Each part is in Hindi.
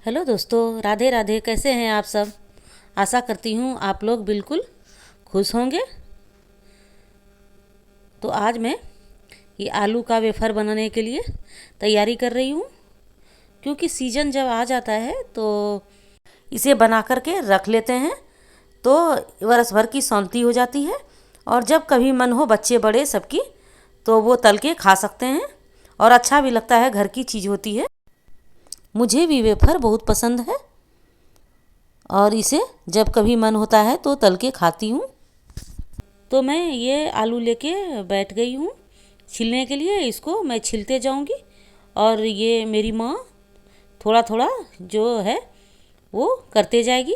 हेलो दोस्तों, राधे राधे। कैसे हैं आप सब? आशा करती हूँ आप लोग बिल्कुल खुश होंगे। तो आज मैं ये आलू का वेफर बनाने के लिए तैयारी कर रही हूँ, क्योंकि सीज़न जब आ जाता है तो इसे बना कर के रख लेते हैं तो बरस भर की शांति हो जाती है। और जब कभी मन हो बच्चे बड़े सबकी, तो वो तल के खा सकते हैं और अच्छा भी लगता है, घर की चीज़ होती है। मुझे भी वेफर बहुत पसंद है और इसे जब कभी मन होता है तो तल के खाती हूँ। तो मैं ये आलू लेके बैठ गई हूँ छीलने के लिए। इसको मैं छीलते जाऊँगी और ये मेरी माँ थोड़ा थोड़ा जो है वो करते जाएगी,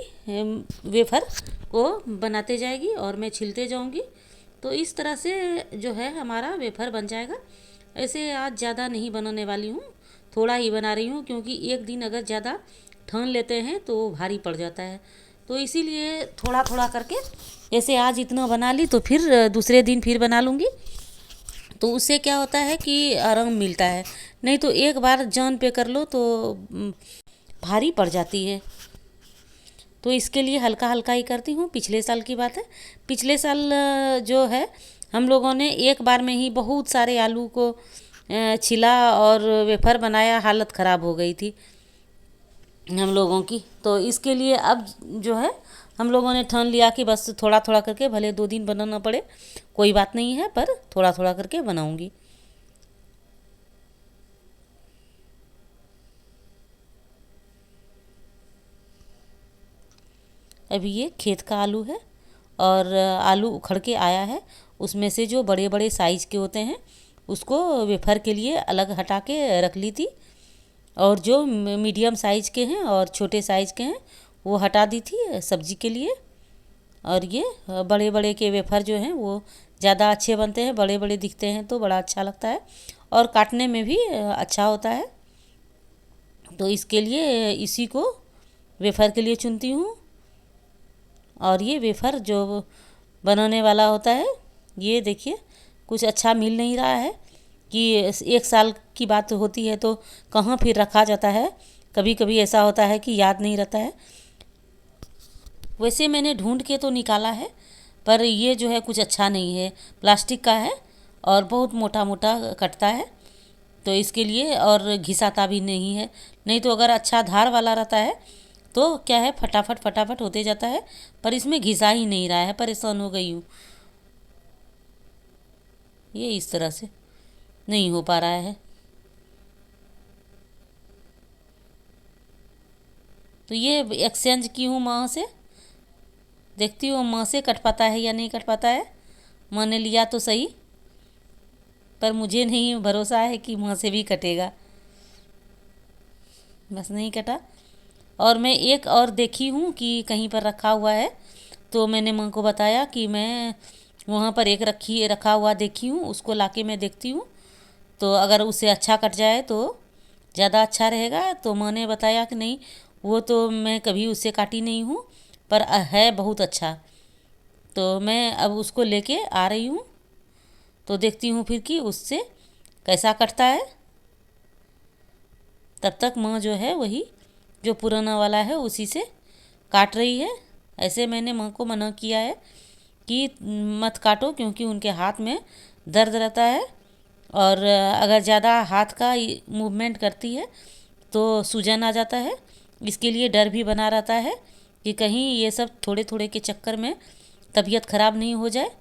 वेफर को बनाते जाएगी और मैं छीलते जाऊँगी। तो इस तरह से जो है हमारा वेफर बन जाएगा। ऐसे आज ज़्यादा नहीं बनाने वाली हूँ, थोड़ा ही बना रही हूँ, क्योंकि एक दिन अगर ज़्यादा ठान लेते हैं तो भारी पड़ जाता है। तो इसीलिए थोड़ा थोड़ा करके, जैसे आज इतना बना ली तो फिर दूसरे दिन फिर बना लूँगी। तो उससे क्या होता है कि आराम मिलता है, नहीं तो एक बार जान पे कर लो तो भारी पड़ जाती है। तो इसके लिए हल्का हल्का ही करती हूँ। पिछले साल की बात है, पिछले साल जो है हम लोगों ने एक बार में ही बहुत सारे आलू को छिला और वेफर बनाया। हालत ख़राब हो गई थी हम लोगों की। तो इसके लिए अब जो है हम लोगों ने ठान लिया कि बस थोड़ा थोड़ा करके, भले 2 दिन बनाना पड़े कोई बात नहीं है, पर थोड़ा थोड़ा करके बनाऊंगी। अभी ये खेत का आलू है और आलू उखड़ के आया है। उसमें से जो बड़े बड़े साइज़ के होते हैं उसको वेफर के लिए अलग हटा के रख ली थी, और जो मीडियम साइज़ के हैं और छोटे साइज़ के हैं वो हटा दी थी सब्जी के लिए। और ये बड़े बड़े के वेफर जो हैं वो ज़्यादा अच्छे बनते हैं, बड़े बड़े दिखते हैं तो बड़ा अच्छा लगता है और काटने में भी अच्छा होता है। तो इसके लिए इसी को वेफर के लिए चुनती हूँ। और ये वेफर जो बनाने वाला होता है, ये देखिए कुछ अच्छा मिल नहीं रहा है कि 1 साल की बात होती है तो कहाँ फिर रखा जाता है। कभी कभी ऐसा होता है कि याद नहीं रहता है। वैसे मैंने ढूंढ के तो निकाला है, पर ये जो है कुछ अच्छा नहीं है, प्लास्टिक का है और बहुत मोटा मोटा कटता है। तो इसके लिए और घिसाता भी नहीं है। नहीं तो अगर अच्छा धार वाला रहता है तो क्या है, फटाफट फटाफट होते जाता है, पर इसमें घिसा ही नहीं रहा है। परेशान हो गई हूँ, ये इस तरह से नहीं हो पा रहा है। तो ये एक्सचेंज की हूँ माँ से, देखती हूँ माँ से कट पाता है या नहीं कट पाता है। माँ ने लिया तो सही, पर मुझे नहीं भरोसा है कि माँ से भी कटेगा। बस नहीं कटा। और मैं एक और देखी हूँ कि कहीं पर रखा हुआ है, तो मैंने माँ को बताया कि मैं वहाँ पर एक रखा हुआ देखी हूँ, उसको लाके मैं देखती हूँ। तो अगर उससे अच्छा कट जाए तो ज़्यादा अच्छा रहेगा। तो माँ ने बताया कि नहीं, वो तो मैं कभी उससे काटी नहीं हूँ, पर है बहुत अच्छा। तो मैं अब उसको लेके आ रही हूँ, तो देखती हूँ फिर कि उससे कैसा कटता है। तब तक माँ जो है वही जो पुराना वाला है उसी से काट रही है। ऐसे मैंने माँ को मना किया है कि मत काटो, क्योंकि उनके हाथ में दर्द रहता है और अगर ज़्यादा हाथ का मूवमेंट करती है तो सूजन आ जाता है। इसके लिए डर भी बना रहता है कि कहीं ये सब थोड़े थोड़े के चक्कर में तबीयत ख़राब नहीं हो जाए।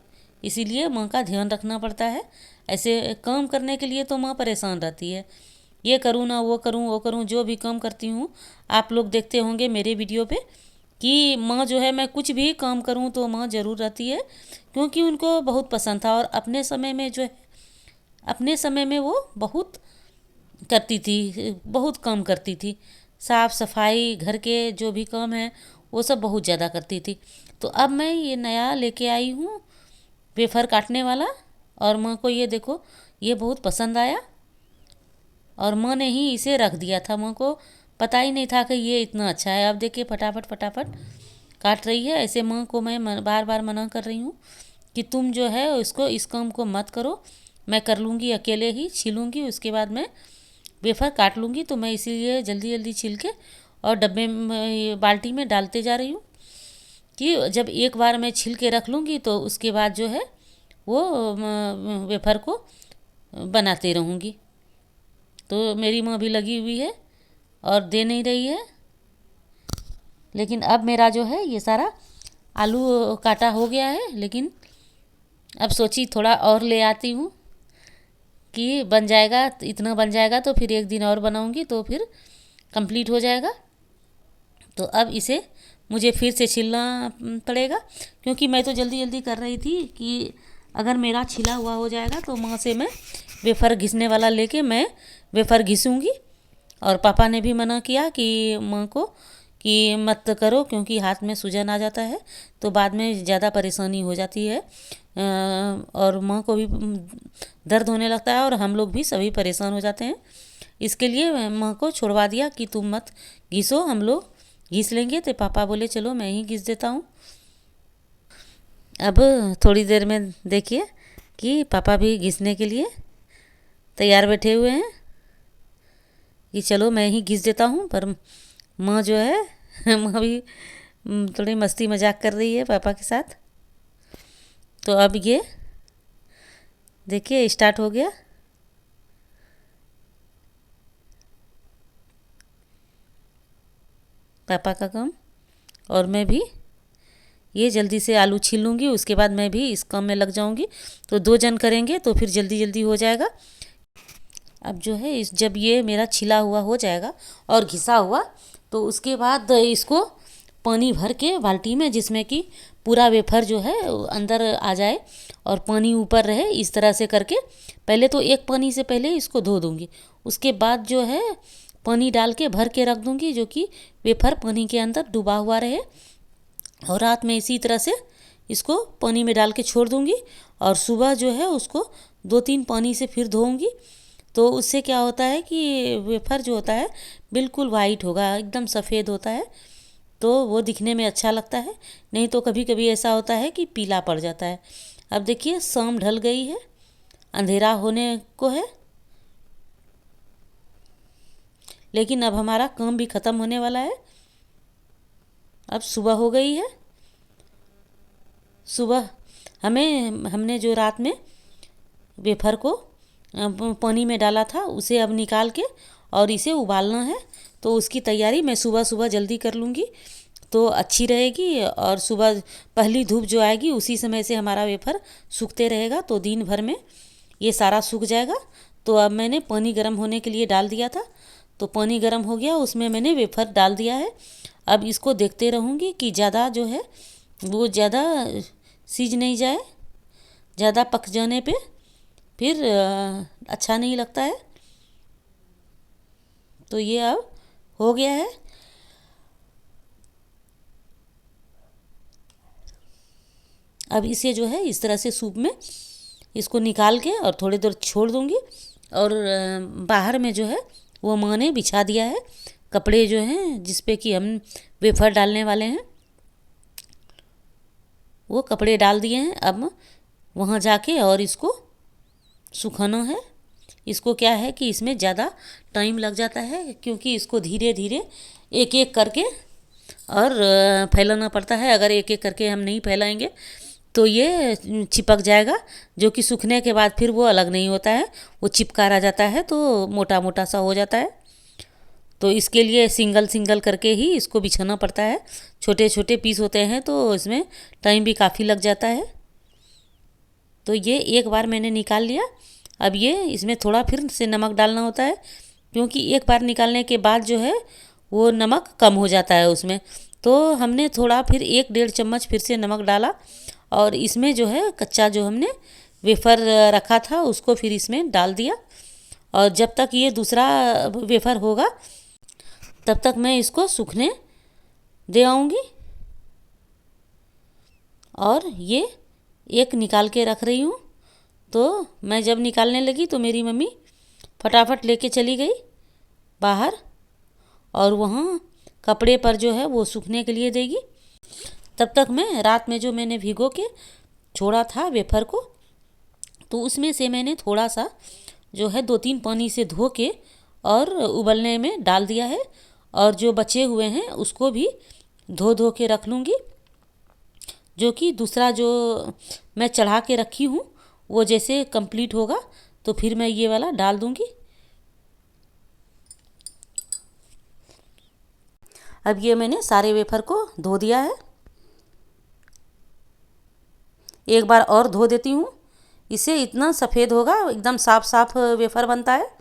इसीलिए माँ का ध्यान रखना पड़ता है। ऐसे काम करने के लिए तो माँ परेशान रहती है, ये करूँ ना वो करूँ वो करूँ, जो भी काम करती हूँ आप लोग देखते होंगे मेरे वीडियो पे कि माँ जो है, मैं कुछ भी काम करूँ तो माँ ज़रूर रहती है, क्योंकि उनको बहुत पसंद था। और अपने समय में जो है, अपने समय में वो बहुत करती थी, बहुत काम करती थी। साफ़ सफाई घर के जो भी काम है वो सब बहुत ज़्यादा करती थी। तो अब मैं ये नया लेके आई हूँ वेफर काटने वाला, और माँ को ये देखो ये बहुत पसंद आया और माँ ने ही इसे रख दिया था। माँ को पता ही नहीं था कि ये इतना अच्छा है। अब देखिए फटाफट फटाफट काट रही है। ऐसे माँ को मैं बार बार मना कर रही हूँ कि तुम जो है इसको, इस काम को मत करो, मैं कर लूँगी, अकेले ही छीलूँगी, उसके बाद मैं वेफर काट लूँगी। तो मैं इसीलिए जल्दी जल्दी छील के और डब्बे में, बाल्टी में डालते जा रही हूँ कि जब एक बार मैं छिल के रख लूँगी तो उसके बाद जो है वो वेफर को बनाते रहूँगी। तो मेरी माँ भी लगी हुई है और दे नहीं रही है। लेकिन अब मेरा जो है ये सारा आलू काटा हो गया है, लेकिन अब सोची थोड़ा और ले आती हूँ कि बन जाएगा, इतना बन जाएगा तो फिर एक दिन और बनाऊँगी तो फिर कंप्लीट हो जाएगा। तो अब इसे मुझे फिर से छीलना पड़ेगा, क्योंकि मैं तो जल्दी जल्दी कर रही थी कि अगर मेरा छिला हुआ हो जाएगा तो माँ से मैं वेफ़र घिसने वाला लेके मैं वेफ़र घिसूँगी। और पापा ने भी मना किया कि माँ को कि मत करो, क्योंकि हाथ में सूजन आ जाता है तो बाद में ज़्यादा परेशानी हो जाती है और माँ को भी दर्द होने लगता है और हम लोग भी सभी परेशान हो जाते हैं। इसके लिए माँ को छुड़वा दिया कि तुम मत घिसो, हम लोग घिस लेंगे। तो पापा बोले चलो मैं ही घिस देता हूँ। अब थोड़ी देर में देखिए कि पापा भी घिसने के लिए तैयार बैठे हुए हैं कि चलो मैं ही घिस देता हूँ। पर माँ जो है माँ भी थोड़ी मस्ती मजाक कर रही है पापा के साथ। तो अब ये देखिए स्टार्ट हो गया। पापा का काम, और मैं भी ये जल्दी से आलू छील लूँगी, उसके बाद मैं भी इस काम में लग जाऊँगी। तो 2 जन करेंगे तो फिर जल्दी जल्दी हो जाएगा। अब जो है जब ये मेरा छिला हुआ हो जाएगा और घिसा हुआ, तो उसके बाद इसको पानी भर के बाल्टी में, जिसमें कि पूरा वेफर जो है अंदर आ जाए और पानी ऊपर रहे, इस तरह से करके पहले तो एक पानी से पहले इसको धो दूँगी। उसके बाद जो है पानी डाल के भर के रख दूँगी, जो कि वेफर पानी के अंदर डूबा हुआ रहे। और रात में इसी तरह से इसको पानी में डाल के छोड़ दूँगी और सुबह जो है उसको 2-3 पानी से फिर धोऊँगी। तो उससे क्या होता है कि वेफर जो होता है बिल्कुल वाइट होगा, एकदम सफ़ेद होता है, तो वो दिखने में अच्छा लगता है। नहीं तो कभी कभी ऐसा होता है कि पीला पड़ जाता है। अब देखिए शाम ढल गई है, अंधेरा होने को है, लेकिन अब हमारा काम भी ख़त्म होने वाला है। अब सुबह हो गई है। सुबह हमने जो रात में वेफर को पानी में डाला था उसे अब निकाल के और इसे उबालना है। तो उसकी तैयारी मैं सुबह सुबह जल्दी कर लूँगी तो अच्छी रहेगी। और सुबह पहली धूप जो आएगी उसी समय से हमारा वेफर सूखते रहेगा, तो दिन भर में ये सारा सूख जाएगा। तो अब मैंने पानी गर्म होने के लिए डाल दिया था, तो पानी गर्म हो गया, उसमें मैंने वेफर डाल दिया है। अब इसको देखते रहूँगी कि ज़्यादा जो है वो ज़्यादा सीज नहीं जाए, ज़्यादा पक जाने पे फिर अच्छा नहीं लगता है। तो ये अब हो गया है। अब इसे जो है इस तरह से सूप में इसको निकाल के और थोड़ी देर छोड़ दूँगी। और बाहर में जो है वो माँ ने बिछा दिया है कपड़े जो हैं जिस पे कि हम वेफर डालने वाले हैं, वो कपड़े डाल दिए हैं। अब वहाँ जाके और इसको सुखाना है। इसको क्या है कि इसमें ज़्यादा टाइम लग जाता है, क्योंकि इसको धीरे धीरे एक एक करके और फैलाना पड़ता है। अगर एक एक करके हम नहीं फैलाएंगे तो ये चिपक जाएगा, जो कि सूखने के बाद फिर वो अलग नहीं होता है, वो चिपका रह जाता है, तो मोटा मोटा सा हो जाता है। तो इसके लिए सिंगल सिंगल करके ही इसको बिछाना पड़ता है। छोटे छोटे पीस होते हैं तो इसमें टाइम भी काफ़ी लग जाता है। तो ये एक बार मैंने निकाल लिया। अब ये इसमें थोड़ा फिर से नमक डालना होता है, क्योंकि एक बार निकालने के बाद जो है वो नमक कम हो जाता है उसमें। तो हमने थोड़ा फिर 1-1.5 चम्मच फिर से नमक डाला और इसमें जो है कच्चा जो हमने वेफ़र रखा था उसको फिर इसमें डाल दिया। और जब तक ये दूसरा वेफ़र होगा तब तक मैं इसको सूखने दे आऊँगी। और ये एक निकाल के रख रही हूँ। तो मैं जब निकालने लगी तो मेरी मम्मी फटाफट लेके चली गई बाहर, और वहाँ कपड़े पर जो है वो सूखने के लिए देगी। तब तक मैं रात में जो मैंने भिगो के छोड़ा था वेफर को, तो उसमें से मैंने थोड़ा सा जो है 2-3 पानी से धो के और उबलने में डाल दिया है। और जो बचे हुए हैं उसको भी धो धो के रख लूँगी, जो कि दूसरा जो मैं चढ़ा के रखी हूँ वो जैसे कंप्लीट होगा तो फिर मैं ये वाला डाल दूँगी। अब ये मैंने सारे वेफर को धो दिया है, एक बार और धो देती हूँ। इससे इतना सफ़ेद होगा, एकदम साफ साफ वेफर बनता है।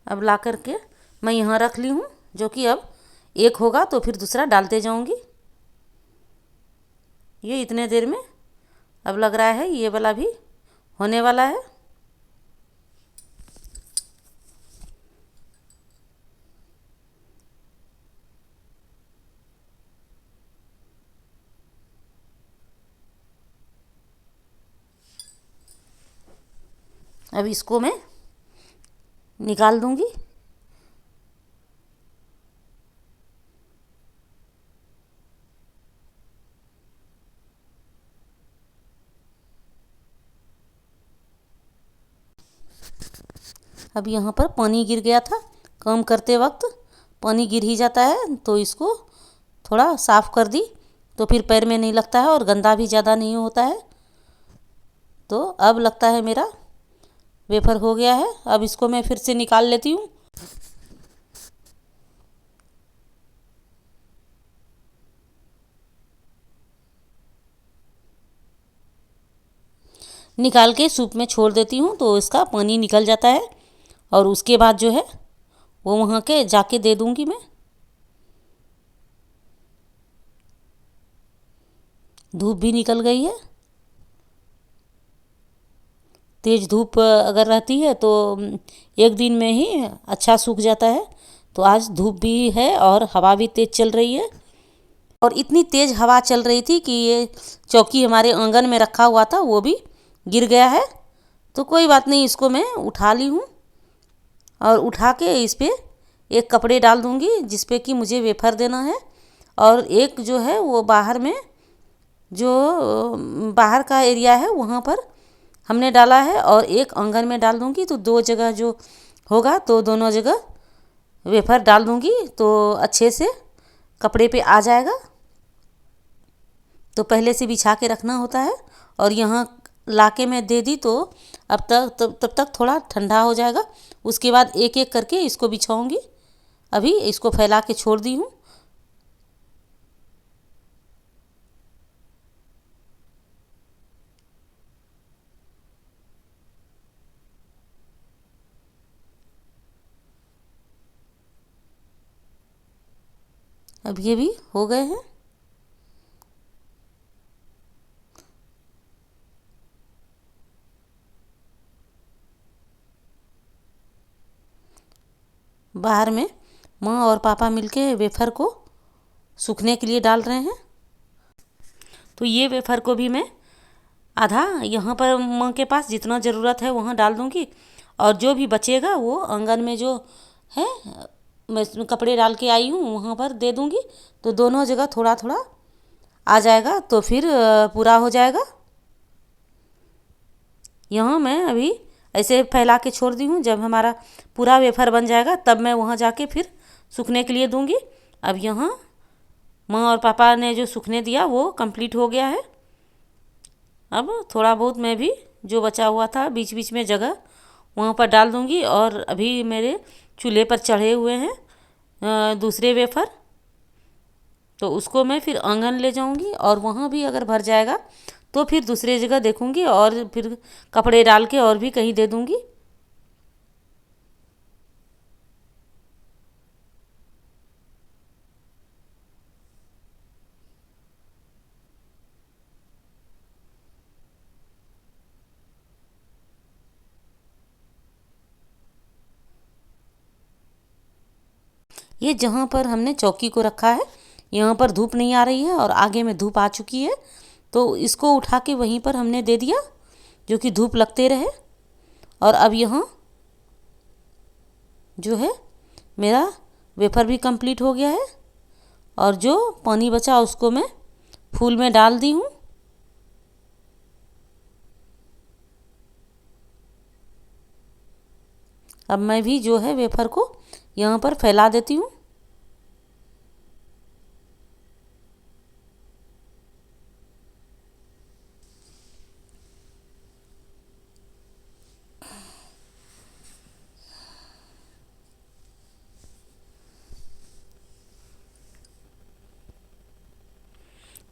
अब ला करके मैं यहाँ रख ली हूँ, जो कि अब एक होगा तो फिर दूसरा डालते जाऊँगी। ये इतने देर में अब लग रहा है ये वाला भी होने वाला है। अब इसको मैं निकाल दूँगी। अब यहाँ पर पानी गिर गया था, काम करते वक्त पानी गिर ही जाता है, तो इसको थोड़ा साफ़ कर दी तो फिर पैर में नहीं लगता है और गंदा भी ज़्यादा नहीं होता है। तो अब लगता है मेरा वेफर हो गया है। अब इसको मैं फिर से निकाल लेती हूँ। निकाल के सूप में छोड़ देती हूँ तो इसका पानी निकल जाता है, और उसके बाद जो है वो वहाँ के जाके दे दूँगी मैं। धूप भी निकल गई है। तेज़ धूप अगर रहती है तो एक दिन में ही अच्छा सूख जाता है। तो आज धूप भी है और हवा भी तेज़ चल रही है, और इतनी तेज़ हवा चल रही थी कि ये चौकी हमारे आंगन में रखा हुआ था वो भी गिर गया है। तो कोई बात नहीं, इसको मैं उठा ली हूँ और उठा के इस पर एक कपड़े डाल दूँगी जिस पे कि मुझे वेफर देना है, और एक जो है वो बाहर में, जो बाहर का एरिया है वहाँ पर हमने डाला है, और एक आंगन में डाल दूँगी। तो दो जगह जो होगा तो दोनों जगह वेफर डाल दूँगी तो अच्छे से कपड़े पे आ जाएगा। तो पहले से बिछा के रखना होता है, और यहाँ लाके मैं दे दी तो अब तब तक थोड़ा ठंडा हो जाएगा। उसके बाद एक एक करके इसको बिछाऊँगी। अभी इसको फैला के छोड़ दी हूँ। अब ये भी हो गए हैं। बाहर में माँ और पापा मिलके वेफर को सूखने के लिए डाल रहे हैं। तो ये वेफर को भी मैं आधा यहाँ पर माँ के पास जितना ज़रूरत है वहाँ डाल दूँगी, और जो भी बचेगा वो आंगन में जो है मैं इसमें कपड़े डाल के आई हूँ वहाँ पर दे दूँगी। तो दोनों जगह थोड़ा थोड़ा आ जाएगा तो फिर पूरा हो जाएगा। यहाँ मैं अभी ऐसे फैला के छोड़ दी हूँ। जब हमारा पूरा वेफर बन जाएगा तब मैं वहाँ जाके फिर सूखने के लिए दूँगी। अब यहाँ माँ और पापा ने जो सूखने दिया वो कंप्लीट हो गया है। अब थोड़ा बहुत मैं भी जो बचा हुआ था बीच बीच में जगह वहाँ पर डाल दूँगी। और अभी मेरे चूल्हे पर चढ़े हुए हैं दूसरे वेफर, तो उसको मैं फिर आंगन ले जाऊँगी, और वहाँ भी अगर भर जाएगा तो फिर दूसरी जगह देखूँगी और फिर कपड़े डाल के और भी कहीं दे दूँगी। ये जहाँ पर हमने चौकी को रखा है यहाँ पर धूप नहीं आ रही है और आगे में धूप आ चुकी है। तो इसको उठा के वहीं पर हमने दे दिया, जो कि धूप लगते रहे। और अब यहाँ जो है मेरा वेफर भी कंप्लीट हो गया है, और जो पानी बचा उसको मैं फूल में डाल दी हूँ। अब मैं भी जो है वेफर को यहाँ पर फैला देती हूँ।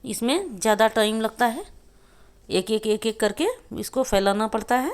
इसमें ज़्यादा टाइम लगता है, एक एक करके इसको फैलाना पड़ता है।